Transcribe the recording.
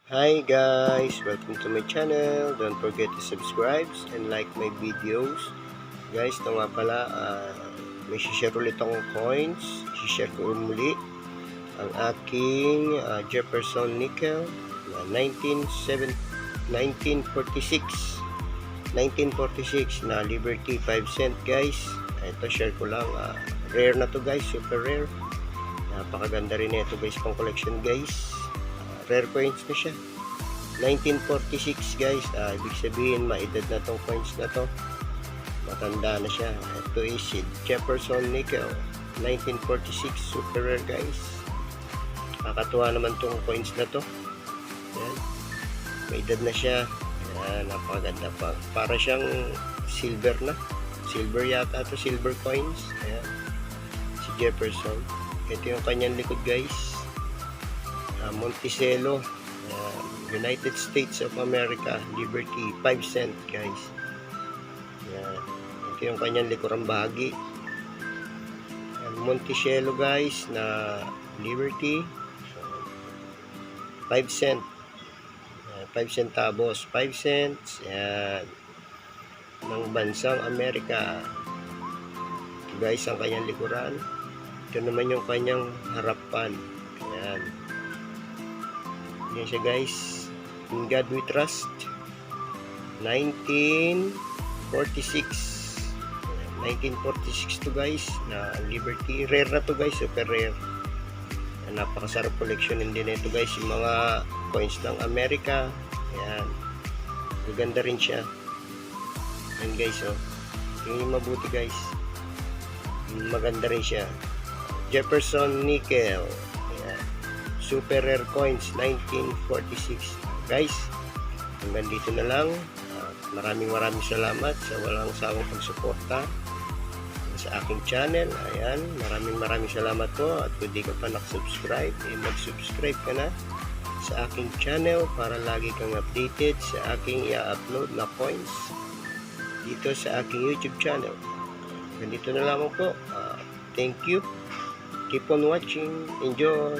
Hi guys! Welcome to my channel. Don't forget to subscribe and like my videos. Guys, ito nga pala, may share ulit akong coins. Share ko muli ang aking Jefferson Nickel na 1946 na Liberty 5 cent guys. Ito share ko lang. Rare na to guys, super rare. Napakaganda rin ito guys, pang collection guys. Rare coins na siya. 1946 guys, ibig sabihin maedad na tong coins na to, matanda na siya. Ito is Jefferson Nickel 1946, super rare guys. Kakatuwa naman tong coins na to. Ayan, may edad na siya. Ayan, napakaganda pa, para siyang silver na, silver yata to, silver coins. Ayan, si Jefferson. Ito yung kanyang likod guys, Monticello, United States of America, Liberty 5 cent guys. Yan. Ito yung kanyang likurang bahagi. Monticello guys na Liberty 5 cent, 5 centavos, 5 cents. Yan, ng bansang Amerika. Ito guys ang kanyang likuran. Ito naman yung kanyang harapan. Yan. Yan siya guys. In God We Trust 1946 to guys, na Liberty. Rare na to guys, super rare. Napakasarap collection din ito guys, yung mga coins ng Amerika. Ayan, maganda rin siya. Ayan guys, oh, yung mabuti guys, maganda rin siya. Jefferson Nickel, super rare coins 1946 guys. Hanggang dito na lang. Maraming salamat sa walang sawang pagsuporta sa aking channel. Ayan, maraming salamat po. At kung di ka pa nakasubscribe, mag-subscribe ka na sa aking channel para lagi kang updated sa aking i-upload na coins dito sa aking YouTube channel. Ganito na lamang po. Thank you. Keep on watching. Enjoy.